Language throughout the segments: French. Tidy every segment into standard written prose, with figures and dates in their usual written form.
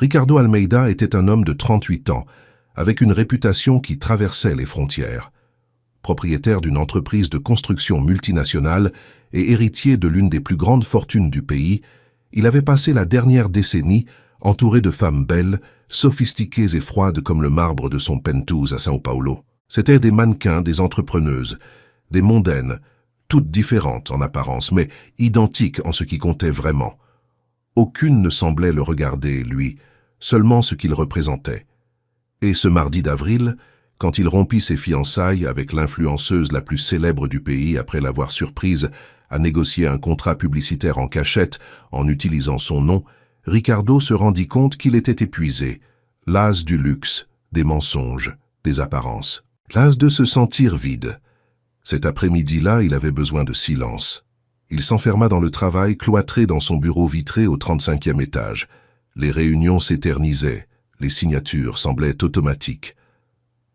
Ricardo Almeida était un homme de 38 ans, avec une réputation qui traversait les frontières. Propriétaire d'une entreprise de construction multinationale et héritier de l'une des plus grandes fortunes du pays, il avait passé la dernière décennie entouré de femmes belles, sophistiquées et froides comme le marbre de son penthouse à São Paulo. C'étaient des mannequins, des entrepreneuses, des mondaines, toutes différentes en apparence, mais identiques en ce qui comptait vraiment. Aucune ne semblait le regarder, lui, seulement ce qu'il représentait. Et ce mardi d'avril, quand il rompit ses fiançailles avec l'influenceuse la plus célèbre du pays après l'avoir surprise à négocier un contrat publicitaire en cachette en utilisant son nom, Ricardo se rendit compte qu'il était épuisé, las du luxe, des mensonges, des apparences, las de se sentir vide. Cet après-midi-là, il avait besoin de silence. Il s'enferma dans le travail, cloîtré dans son bureau vitré au 35e étage. Les réunions s'éternisaient, les signatures semblaient automatiques.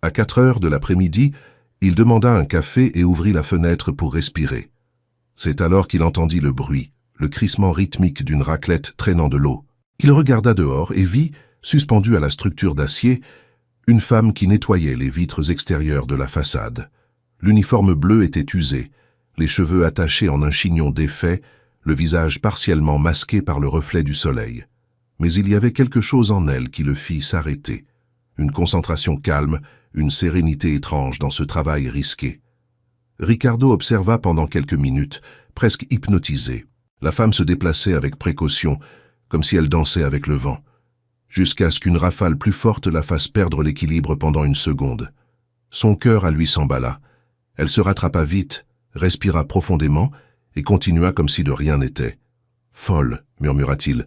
À 4 heures de l'après-midi, il demanda un café et ouvrit la fenêtre pour respirer. C'est alors qu'il entendit le bruit, le crissement rythmique d'une raclette traînant de l'eau. Il regarda dehors et vit, suspendue à la structure d'acier, une femme qui nettoyait les vitres extérieures de la façade. L'uniforme bleu était usé, les cheveux attachés en un chignon défait, le visage partiellement masqué par le reflet du soleil. Mais il y avait quelque chose en elle qui le fit s'arrêter. Une concentration calme, une sérénité étrange dans ce travail risqué. Ricardo observa pendant quelques minutes, presque hypnotisé. La femme se déplaçait avec précaution, comme si elle dansait avec le vent, jusqu'à ce qu'une rafale plus forte la fasse perdre l'équilibre pendant une seconde. Son cœur à lui s'emballa. Elle se rattrapa vite, respira profondément et continua comme si de rien n'était. « Folle », murmura-t-il,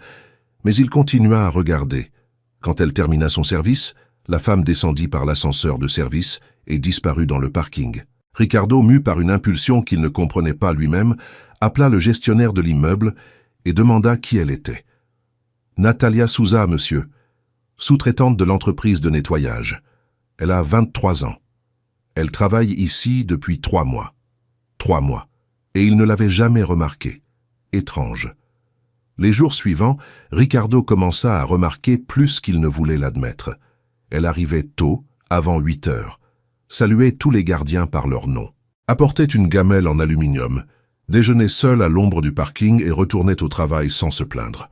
mais il continua à regarder. Quand elle termina son service, la femme descendit par l'ascenseur de service et disparut dans le parking. Ricardo, mu par une impulsion qu'il ne comprenait pas lui-même, appela le gestionnaire de l'immeuble et demanda qui elle était. « Natalia Souza, monsieur, sous-traitante de l'entreprise de nettoyage. Elle a 23 ans. Elle travaille ici depuis 3 mois. 3 mois. Et il ne l'avait jamais remarqué. Étrange. » Les jours suivants, Ricardo commença à remarquer plus qu'il ne voulait l'admettre. Elle arrivait tôt, avant 8 heures, saluait tous les gardiens par leur nom, apportait une gamelle en aluminium, déjeunait seule à l'ombre du parking et retournait au travail sans se plaindre.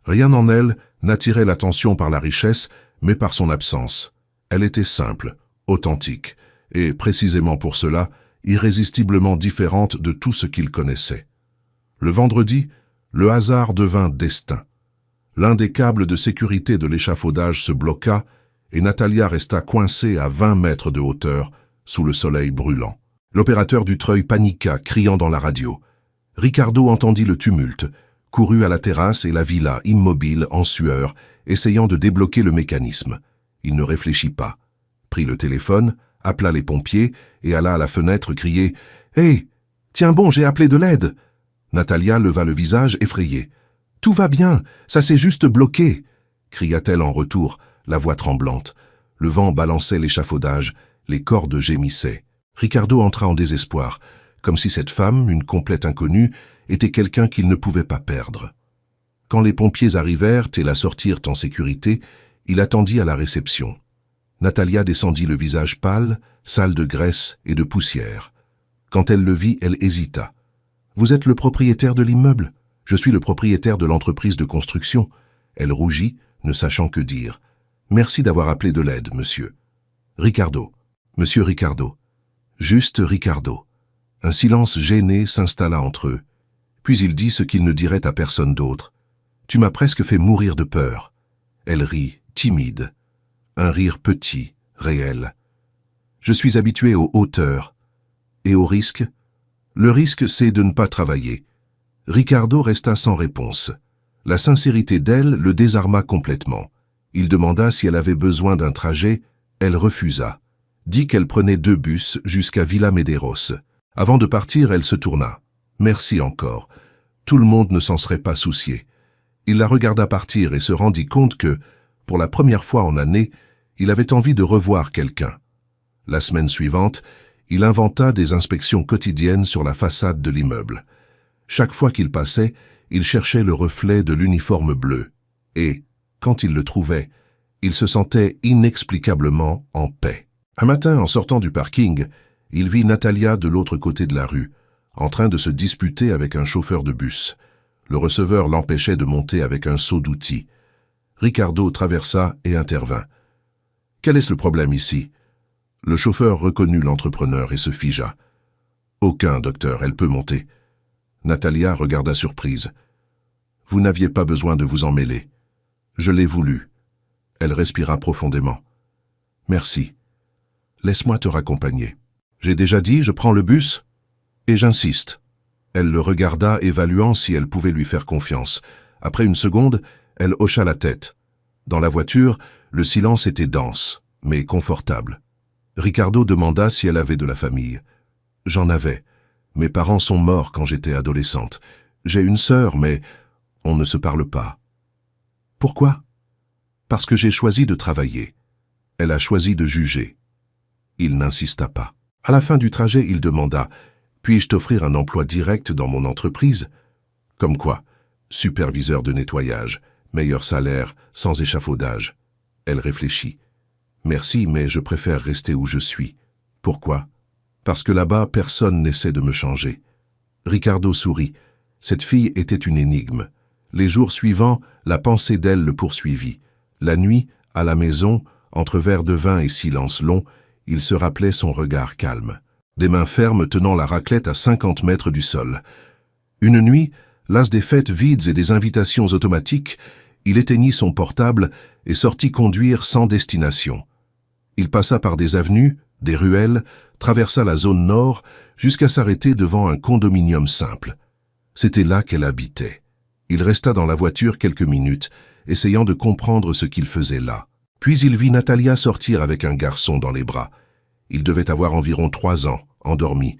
Rien en elle n'attirait l'attention par la richesse, mais par son absence. Elle était simple, authentique, et précisément pour cela, irrésistiblement différente de tout ce qu'il connaissait. Le vendredi, le hasard devint destin. L'un des câbles de sécurité de l'échafaudage se bloqua et Natalia resta coincée à 20 mètres de hauteur, sous le soleil brûlant. L'opérateur du treuil paniqua, criant dans la radio. Ricardo entendit le tumulte, courut à la terrasse et la vit là, immobile, en sueur, essayant de débloquer le mécanisme. Il ne réfléchit pas, prit le téléphone, appela les pompiers et alla à la fenêtre crier « Hé, tiens bon, j'ai appelé de l'aide !» Natalia leva le visage effrayé. « Tout va bien, ça s'est juste bloqué !» cria-t-elle en retour, la voix tremblante. Le vent balançait l'échafaudage, les cordes gémissaient. Ricardo entra en désespoir, comme si cette femme, une complète inconnue, était quelqu'un qu'il ne pouvait pas perdre. Quand les pompiers arrivèrent et la sortirent en sécurité, il attendit à la réception. Natalia descendit le visage pâle, sale de graisse et de poussière. Quand elle le vit, elle hésita. « Vous êtes le propriétaire de l'immeuble ? Je suis le propriétaire de l'entreprise de construction. » Elle rougit, ne sachant que dire. « Merci d'avoir appelé de l'aide, monsieur. »« Ricardo. Monsieur Ricardo. » Juste Ricardo. Un silence gêné s'installa entre eux. Puis il dit ce qu'il ne dirait à personne d'autre. « Tu m'as presque fait mourir de peur. » Elle rit, timide. Un rire petit, réel. « Je suis habitué aux hauteurs. Et au risque ? Le risque, c'est de ne pas travailler. » Ricardo resta sans réponse. La sincérité d'elle le désarma complètement. Il demanda si elle avait besoin d'un trajet. Elle refusa. Dit qu'elle prenait 2 bus jusqu'à Villa Medeiros. Avant de partir, elle se tourna. « Merci encore. Tout le monde ne s'en serait pas soucié. » Il la regarda partir et se rendit compte que, pour la première fois en année, il avait envie de revoir quelqu'un. La semaine suivante, il inventa des inspections quotidiennes sur la façade de l'immeuble. Chaque fois qu'il passait, il cherchait le reflet de l'uniforme bleu. Et, quand il le trouvait, il se sentait inexplicablement en paix. Un matin, en sortant du parking, il vit Natalia de l'autre côté de la rue, en train de se disputer avec un chauffeur de bus. Le receveur l'empêchait de monter avec un seau d'outils. Ricardo traversa et intervint. « Quel est le problème ici ?» Le chauffeur reconnut l'entrepreneur et se figea. « Aucun, docteur, elle peut monter. » Natalia regarda surprise. « Vous n'aviez pas besoin de vous en mêler. Je l'ai voulu. » Elle respira profondément. « Merci. Laisse-moi te raccompagner. »« J'ai déjà dit, je prends le bus ? Et j'insiste. » Elle le regarda, évaluant si elle pouvait lui faire confiance. Après une seconde, elle hocha la tête. Dans la voiture, le silence était dense, mais confortable. Ricardo demanda si elle avait de la famille. « J'en avais. Mes parents sont morts quand j'étais adolescente. J'ai une sœur, mais on ne se parle pas. »« Pourquoi ?»« Parce que j'ai choisi de travailler. Elle a choisi de juger. » Il n'insista pas. À la fin du trajet, il demanda « Puis-je t'offrir un emploi direct dans mon entreprise ?»« Comme quoi ? Superviseur de nettoyage, meilleur salaire, sans échafaudage. » Elle réfléchit. « Merci, mais je préfère rester où je suis. »« Pourquoi ? » ?»« Parce que là-bas, personne n'essaie de me changer. » Ricardo sourit. Cette fille était une énigme. Les jours suivants, la pensée d'elle le poursuivit. La nuit, à la maison, entre verres de vin et silence long, il se rappelait son regard calme. Des mains fermes tenant la raclette à 50 mètres du sol. Une nuit, las des fêtes vides et des invitations automatiques, il éteignit son portable et sortit conduire sans destination. Il passa par des avenues, des ruelles, traversa la zone nord jusqu'à s'arrêter devant un condominium simple. C'était là qu'elle habitait. Il resta dans la voiture quelques minutes, essayant de comprendre ce qu'il faisait là. Puis il vit Natalia sortir avec un garçon dans les bras. Il devait avoir environ 3 ans, endormi.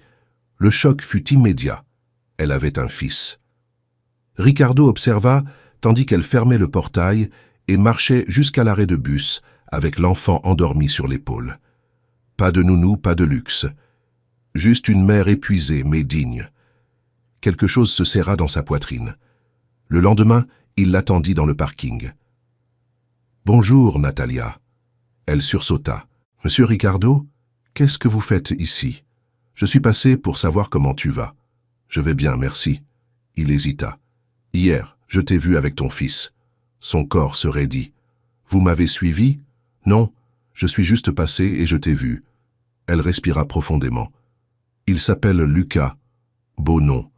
Le choc fut immédiat. Elle avait un fils. Ricardo observa, tandis qu'elle fermait le portail et marchait jusqu'à l'arrêt de bus, avec l'enfant endormi sur l'épaule. Pas de nounou, pas de luxe. Juste une mère épuisée mais digne. Quelque chose se serra dans sa poitrine. Le lendemain, il l'attendit dans le parking. « Bonjour, Natalia. » Elle sursauta. « Monsieur Ricardo, qu'est-ce que vous faites ici ? Je suis passé pour savoir comment tu vas. »« Je vais bien, merci. » Il hésita. « Hier, je t'ai vu avec ton fils. » Son corps se raidit. « Vous m'avez suivi ? » ?»« Non, je suis juste passé et je t'ai vu. » Elle respira profondément. « Il s'appelle Lucas. Beau nom. »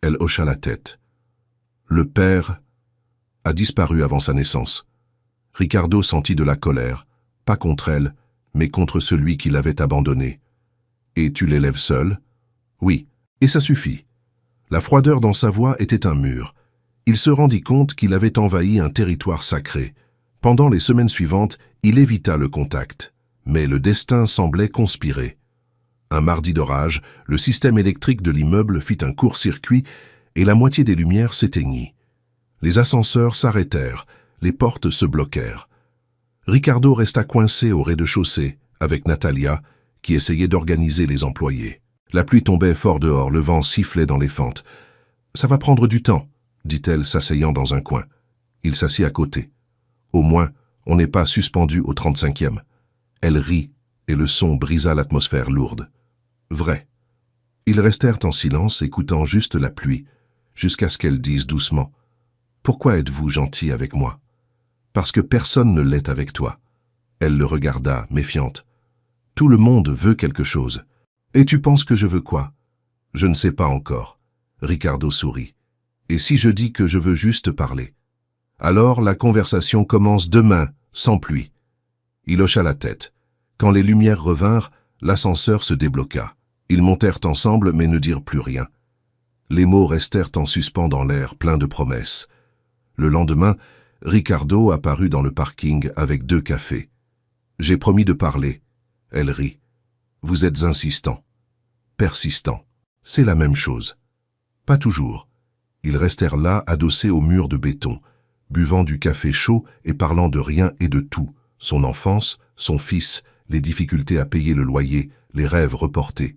Elle hocha la tête. « Le père a disparu avant sa naissance. » Ricardo sentit de la colère, pas contre elle, mais contre celui qui l'avait abandonné. « Et tu l'élèves seul ?»« Oui, et ça suffit. » La froideur dans sa voix était un mur. Il se rendit compte qu'il avait envahi un territoire sacré. Pendant les semaines suivantes, il évita le contact, mais le destin semblait conspirer. Un mardi d'orage, le système électrique de l'immeuble fit un court-circuit et la moitié des lumières s'éteignit. Les ascenseurs s'arrêtèrent, les portes se bloquèrent. Ricardo resta coincé au rez-de-chaussée avec Natalia, qui essayait d'organiser les employés. La pluie tombait fort dehors, le vent sifflait dans les fentes. « Ça va prendre du temps », dit-elle, s'asseyant dans un coin. Il s'assit à côté. « Au moins, on n'est pas suspendu au 35e. » Elle rit, et le son brisa l'atmosphère lourde. « Vrai. » Ils restèrent en silence, écoutant juste la pluie, jusqu'à ce qu'elle dise doucement « Pourquoi êtes-vous gentil avec moi ?»« Parce que personne ne l'est avec toi. » Elle le regarda, méfiante. « Tout le monde veut quelque chose. Et tu penses que je veux quoi ?»« Je ne sais pas encore. » Ricardo sourit. « Et si je dis que je veux juste parler ?»« Alors la conversation commence demain, sans pluie. » Il hocha la tête. Quand les lumières revinrent, l'ascenseur se débloqua. Ils montèrent ensemble mais ne dirent plus rien. Les mots restèrent en suspens dans l'air, plein de promesses. Le lendemain, Ricardo apparut dans le parking avec 2 cafés. « J'ai promis de parler. » Elle rit. « Vous êtes insistant. Persistant. C'est la même chose. » Pas toujours. Ils restèrent là, adossés au mur de béton, buvant du café chaud et parlant de rien et de tout. Son enfance, son fils, les difficultés à payer le loyer, les rêves reportés.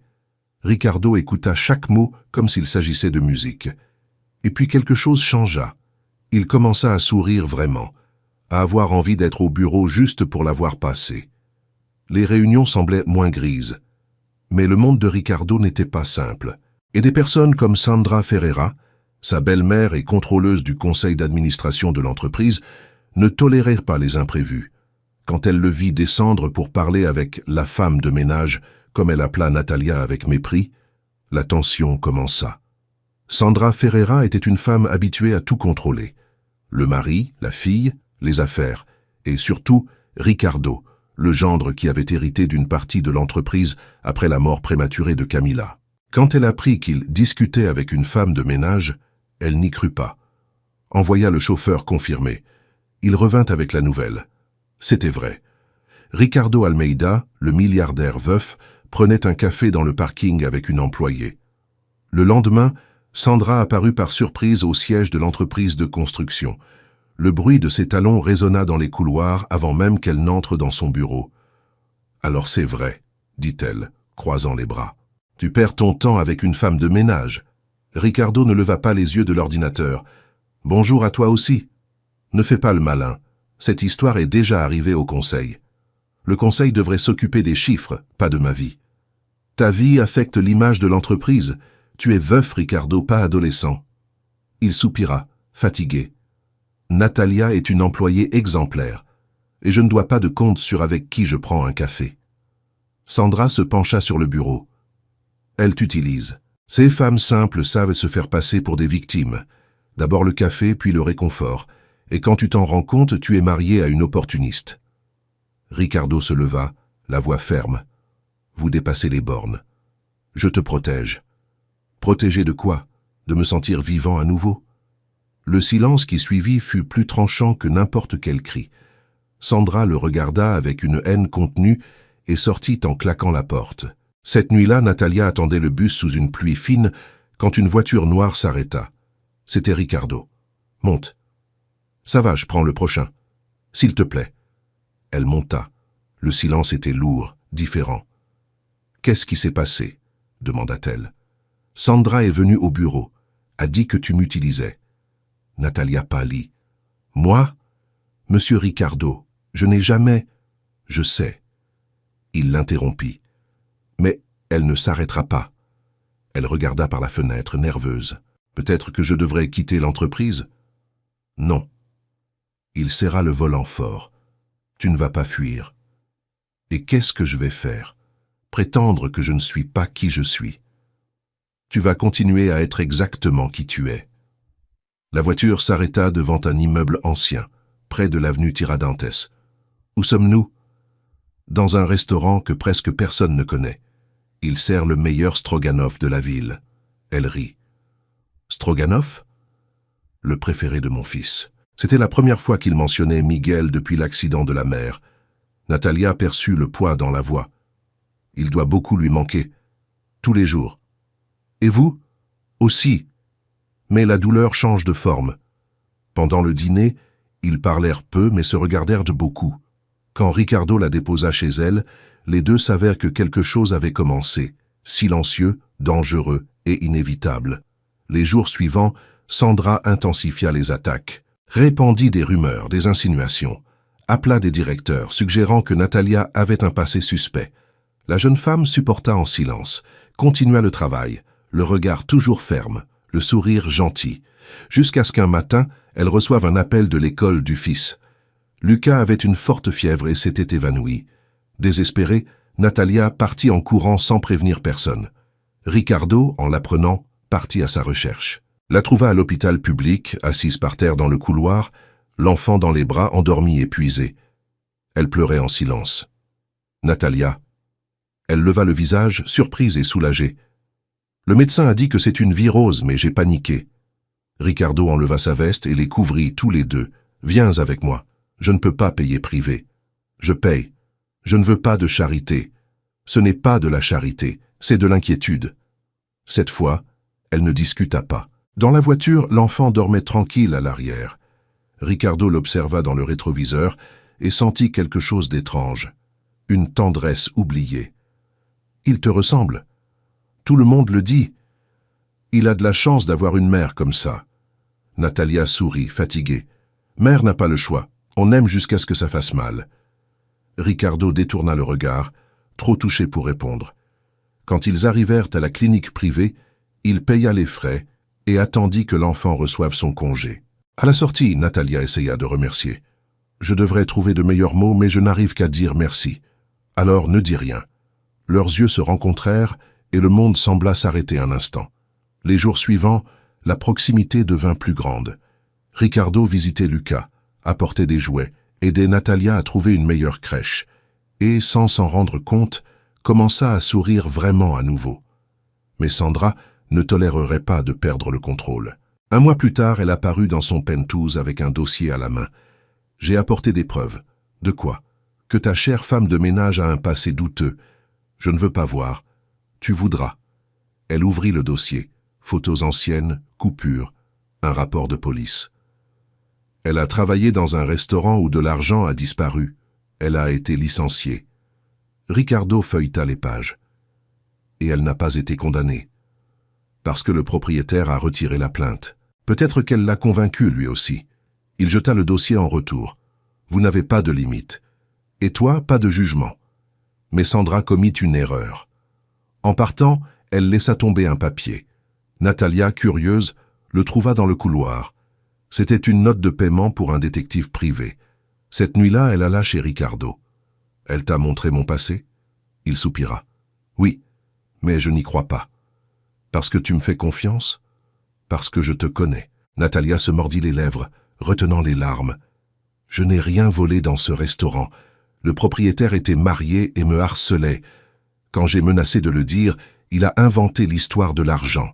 Ricardo écouta chaque mot comme s'il s'agissait de musique. Et puis quelque chose changea. Il commença à sourire vraiment, à avoir envie d'être au bureau juste pour l'avoir passé. Les réunions semblaient moins grises. Mais le monde de Ricardo n'était pas simple. Et des personnes comme Sandra Ferreira, sa belle-mère et contrôleuse du conseil d'administration de l'entreprise, ne tolérèrent pas les imprévus. Quand elle le vit descendre pour parler avec la femme de ménage, comme elle appela Natalia avec mépris, la tension commença. Sandra Ferreira était une femme habituée à tout contrôler. Le mari, la fille, les affaires, et surtout Ricardo, le gendre qui avait hérité d'une partie de l'entreprise après la mort prématurée de Camilla. Quand elle apprit qu'il discutait avec une femme de ménage, elle n'y crut pas. Envoya le chauffeur confirmer. Il revint avec la nouvelle. C'était vrai. Ricardo Almeida, le milliardaire veuf, prenait un café dans le parking avec une employée. Le lendemain, Sandra apparut par surprise au siège de l'entreprise de construction. Le bruit de ses talons résonna dans les couloirs avant même qu'elle n'entre dans son bureau. « Alors c'est vrai, » dit-elle, croisant les bras. « Tu perds ton temps avec une femme de ménage. » Ricardo ne leva pas les yeux de l'ordinateur. « Bonjour à toi aussi. Ne fais pas le malin. Cette histoire est déjà arrivée au conseil. Le conseil devrait s'occuper des chiffres, pas de ma vie. Ta vie affecte l'image de l'entreprise. Tu es veuf, Ricardo, pas adolescent. » Il soupira, fatigué. Natalia est une employée exemplaire, et je ne dois pas de compte sur avec qui je prends un café. Sandra se pencha sur le bureau. Elle t'utilise. Ces femmes simples savent se faire passer pour des victimes. D'abord le café, puis le réconfort. Et quand tu t'en rends compte, tu es marié à une opportuniste. Ricardo se leva, la voix ferme. Vous dépassez les bornes. Je te protège. Protégé de quoi? De me sentir vivant à nouveau? Le silence qui suivit fut plus tranchant que n'importe quel cri. Sandra le regarda avec une haine contenue et sortit en claquant la porte. Cette nuit-là, Natalia attendait le bus sous une pluie fine quand une voiture noire s'arrêta. C'était Ricardo. « Monte. »« Ça va, je prends le prochain. »« S'il te plaît. » Elle monta. Le silence était lourd, différent. « Qu'est-ce qui s'est passé ?» demanda-t-elle. « Sandra est venue au bureau, a dit que tu m'utilisais. » Natalia pâlit. « Moi? Monsieur Ricardo, je n'ai jamais... » « Je sais. » Il l'interrompit. « Mais elle ne s'arrêtera pas. » Elle regarda par la fenêtre, nerveuse. « Peut-être que je devrais quitter l'entreprise? » « Non. » Il serra le volant fort. « Tu ne vas pas fuir. » « Et qu'est-ce que je vais faire? Prétendre que je ne suis pas qui je suis. Tu vas continuer à être exactement qui tu es. » La voiture s'arrêta devant un immeuble ancien, près de l'avenue Tiradentes. « Où sommes-nous? » Dans un restaurant que presque personne ne connaît. Il sert le meilleur stroganoff de la ville. Elle rit. « Stroganoff? » Le préféré de mon fils. C'était la première fois qu'il mentionnait Miguel depuis l'accident de la mer. Natalia perçut le poids dans la voix. Il doit beaucoup lui manquer. Tous les jours. Et vous? Aussi. Mais la douleur change de forme. Pendant le dîner, ils parlèrent peu mais se regardèrent de beaucoup. Quand Ricardo la déposa chez elle, les deux savèrent que quelque chose avait commencé, silencieux, dangereux et inévitable. Les jours suivants, Sandra intensifia les attaques, répandit des rumeurs, des insinuations, appela des directeurs, suggérant que Natalia avait un passé suspect. La jeune femme supporta en silence, continua le travail, le regard toujours ferme, le sourire gentil, jusqu'à ce qu'un matin, elle reçoive un appel de l'école du fils. Lucas avait une forte fièvre et s'était évanoui. Désespérée, Natalia partit en courant sans prévenir personne. Ricardo, en l'apprenant, partit à sa recherche. La trouva à l'hôpital public, assise par terre dans le couloir, l'enfant dans les bras, endormi, épuisé. Elle pleurait en silence. Natalia. Elle leva le visage, surprise et soulagée. Le médecin a dit que c'est une virose, mais j'ai paniqué. Ricardo enleva sa veste et les couvrit tous les deux. Viens avec moi. Je ne peux pas payer privé. Je paye. Je ne veux pas de charité. Ce n'est pas de la charité, c'est de l'inquiétude. Cette fois, elle ne discuta pas. Dans la voiture, l'enfant dormait tranquille à l'arrière. Ricardo l'observa dans le rétroviseur et sentit quelque chose d'étrange. Une tendresse oubliée. « Il te ressemble. Tout le monde le dit. Il a de la chance d'avoir une mère comme ça. » Natalia sourit, fatiguée. « Mère n'a pas le choix. On aime jusqu'à ce que ça fasse mal. Ricardo détourna le regard, trop touché pour répondre. Quand ils arrivèrent à la clinique privée, il paya les frais et attendit que l'enfant reçoive son congé. À la sortie, Natalia essaya de remercier. « Je devrais trouver de meilleurs mots, mais je n'arrive qu'à dire merci. Alors ne dis rien. » Leurs yeux se rencontrèrent et le monde sembla s'arrêter un instant. Les jours suivants, la proximité devint plus grande. Ricardo visitait Lucas, apportait des jouets, aidait Natalia à trouver une meilleure crèche, et, sans s'en rendre compte, commença à sourire vraiment à nouveau. Mais Sandra ne tolérerait pas de perdre le contrôle. Un mois plus tard, elle apparut dans son penthouse avec un dossier à la main. « J'ai apporté des preuves. » « De quoi ? » « Que ta chère femme de ménage a un passé douteux. Je ne veux pas voir. Tu voudras. » Elle ouvrit le dossier. Photos anciennes, coupures, un rapport de police. Elle a travaillé dans un restaurant où de l'argent a disparu. Elle a été licenciée. Ricardo feuilleta les pages. Et elle n'a pas été condamnée. Parce que le propriétaire a retiré la plainte. Peut-être qu'elle l'a convaincu, lui aussi. Il jeta le dossier en retour. Vous n'avez pas de limite. Et toi, pas de jugement. Mais Sandra commit une erreur. En partant, elle laissa tomber un papier. Natalia, curieuse, le trouva dans le couloir. C'était une note de paiement pour un détective privé. Cette nuit-là, elle alla chez Ricardo. « Elle t'a montré mon passé ?» Il soupira. « Oui, mais je n'y crois pas. »« Parce que tu me fais confiance ?»« Parce que je te connais. » Natalia se mordit les lèvres, retenant les larmes. « Je n'ai rien volé dans ce restaurant. Le propriétaire était marié et me harcelait. Quand j'ai menacé de le dire, il a inventé l'histoire de l'argent.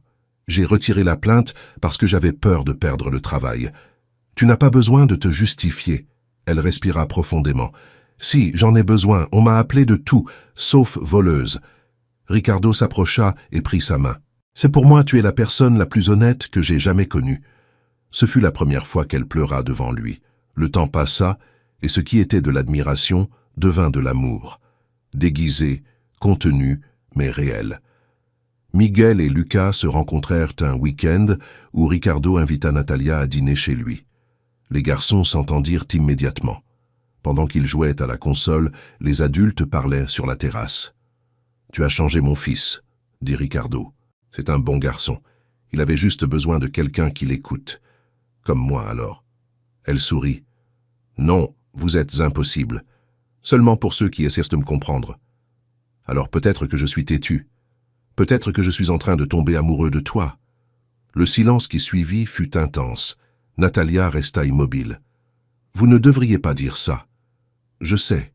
J'ai retiré la plainte parce que j'avais peur de perdre le travail. Tu n'as pas besoin de te justifier. » Elle respira profondément. « Si, j'en ai besoin. On m'a appelé de tout, sauf voleuse. » Ricardo s'approcha et prit sa main. « C'est pour moi, tu es la personne la plus honnête que j'ai jamais connue. » Ce fut la première fois qu'elle pleura devant lui. Le temps passa, et ce qui était de l'admiration devint de l'amour. Déguisé, contenu, mais réel. Miguel et Lucas se rencontrèrent un week-end où Ricardo invita Natalia à dîner chez lui. Les garçons s'entendirent immédiatement. Pendant qu'ils jouaient à la console, les adultes parlaient sur la terrasse. « Tu as changé mon fils, » dit Ricardo. « C'est un bon garçon. Il avait juste besoin de quelqu'un qui l'écoute. Comme moi, alors. » Elle sourit. « Non, vous êtes impossible. Seulement pour ceux qui essaient de me comprendre. Alors peut-être que je suis têtu. Peut-être que je suis en train de tomber amoureux de toi. » Le silence qui suivit fut intense. Natalia resta immobile. « Vous ne devriez pas dire ça. »« Je sais,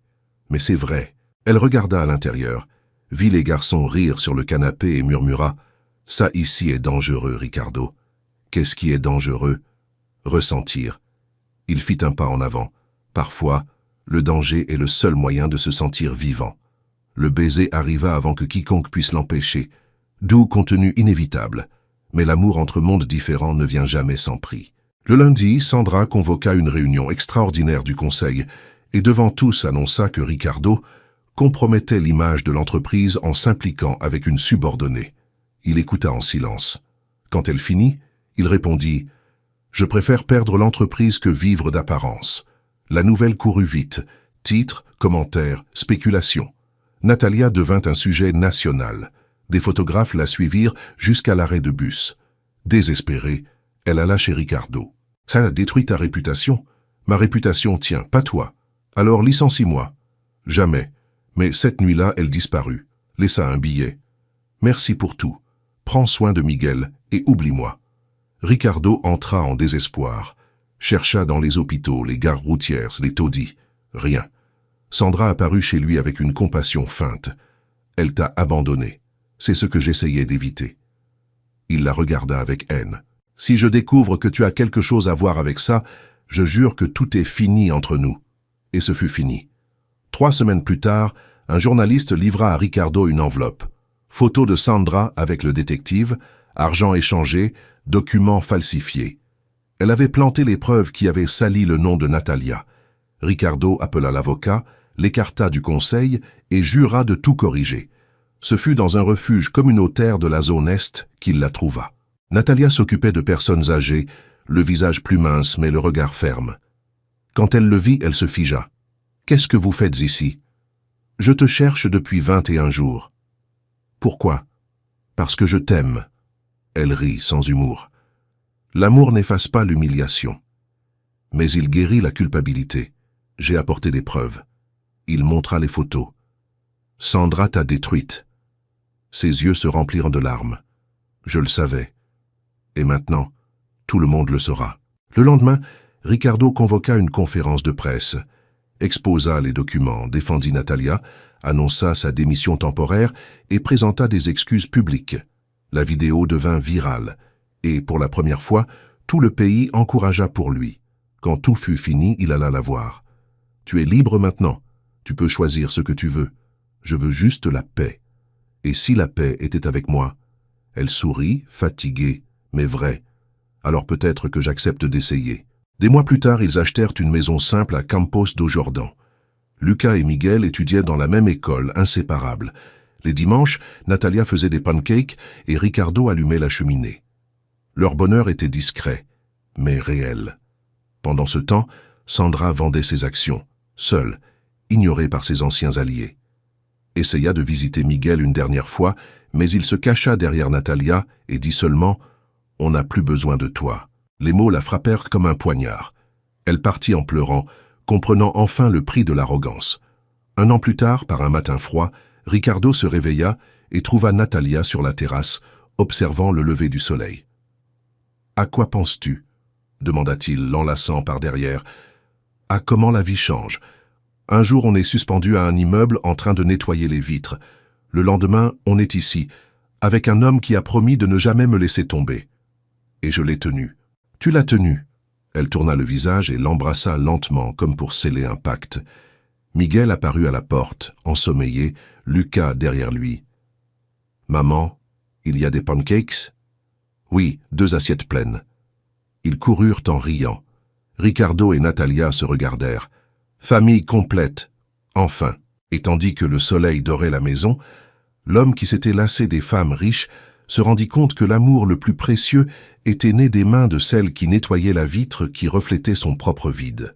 mais c'est vrai. » Elle regarda à l'intérieur, vit les garçons rire sur le canapé et murmura « Ça ici est dangereux, Ricardo. » « Qu'est-ce qui est dangereux ? » Ressentir. Il fit un pas en avant. Parfois, le danger est le seul moyen de se sentir vivant. Le baiser arriva avant que quiconque puisse l'empêcher. Doux contenu inévitable. Mais l'amour entre mondes différents ne vient jamais sans prix. Le lundi, Sandra convoqua une réunion extraordinaire du conseil et devant tous annonça que Ricardo compromettait l'image de l'entreprise en s'impliquant avec une subordonnée. Il écouta en silence. Quand elle finit, il répondit « Je préfère perdre l'entreprise que vivre d'apparence. » La nouvelle courut vite. Titres, commentaires, spéculations. Natalia devint un sujet national. Des photographes la suivirent jusqu'à l'arrêt de bus. Désespérée, elle alla chez Ricardo. « Ça a détruit ta réputation. Ma réputation tient, pas toi. Alors licencie-moi. » Jamais. Mais cette nuit-là, elle disparut. Laissa un billet. « Merci pour tout. Prends soin de Miguel et oublie-moi. » Ricardo entra en désespoir. Chercha dans les hôpitaux, les gares routières, les taudis. Rien. Sandra apparut chez lui avec une compassion feinte. « Elle t'a abandonné. C'est ce que j'essayais d'éviter. » Il la regarda avec haine. « Si je découvre que tu as quelque chose à voir avec ça, je jure que tout est fini entre nous. » Et ce fut fini. 3 semaines plus tard, un journaliste livra à Ricardo une enveloppe. Photo de Sandra avec le détective, argent échangé, documents falsifiés. Elle avait planté les preuves qui avaient sali le nom de Natalia. Ricardo appela l'avocat, l'écarta du conseil et jura de tout corriger. Ce fut dans un refuge communautaire de la zone Est qu'il la trouva. Natalia s'occupait de personnes âgées, le visage plus mince mais le regard ferme. Quand elle le vit, elle se figea. « Qu'est-ce que vous faites ici ?»« Je te cherche depuis 21 jours. »« Pourquoi ?»« Parce que je t'aime. » Elle rit sans humour. L'amour n'efface pas l'humiliation. Mais il guérit la culpabilité. J'ai apporté des preuves. Il montra les photos. Sandra t'a détruite. Ses yeux se remplirent de larmes. Je le savais. Et maintenant, tout le monde le saura. Le lendemain, Ricardo convoqua une conférence de presse, exposa les documents, défendit Natalia, annonça sa démission temporaire et présenta des excuses publiques. La vidéo devint virale, et pour la première fois, tout le pays encouragea pour lui. Quand tout fut fini, il alla la voir. « Tu es libre maintenant. Tu peux choisir ce que tu veux. Je veux juste la paix. Et si la paix était avec moi ?» Elle sourit, fatiguée, mais vraie. « Alors peut-être que j'accepte d'essayer. » Des mois plus tard, ils achetèrent une maison simple à Campos do Jordão. Lucas et Miguel étudiaient dans la même école, inséparables. Les dimanches, Natalia faisait des pancakes et Ricardo allumait la cheminée. Leur bonheur était discret, mais réel. Pendant ce temps, Sandra vendait ses actions, seule, ignorée par ses anciens alliés. Essaya de visiter Miguel une dernière fois, mais il se cacha derrière Natalia et dit seulement « On n'a plus besoin de toi ». Les mots la frappèrent comme un poignard. Elle partit en pleurant, comprenant enfin le prix de l'arrogance. Un an plus tard, par un matin froid, Ricardo se réveilla et trouva Natalia sur la terrasse, observant le lever du soleil. « À quoi penses-tu » demanda-t-il, l'enlaçant par derrière. « À comment la vie change. Un jour, on est suspendu à un immeuble en train de nettoyer les vitres. Le lendemain, on est ici, avec un homme qui a promis de ne jamais me laisser tomber. Et je l'ai tenu. Tu l'as tenu. » Elle tourna le visage et l'embrassa lentement, comme pour sceller un pacte. Miguel apparut à la porte, ensommeillé, Lucas derrière lui. « Maman, il y a des pancakes ?»« Oui, 2 assiettes pleines. » Ils coururent en riant. Ricardo et Natalia se regardèrent. Famille complète, enfin. Et tandis que le soleil dorait la maison, l'homme qui s'était lassé des femmes riches se rendit compte que l'amour le plus précieux était né des mains de celle qui nettoyait la vitre qui reflétait son propre vide.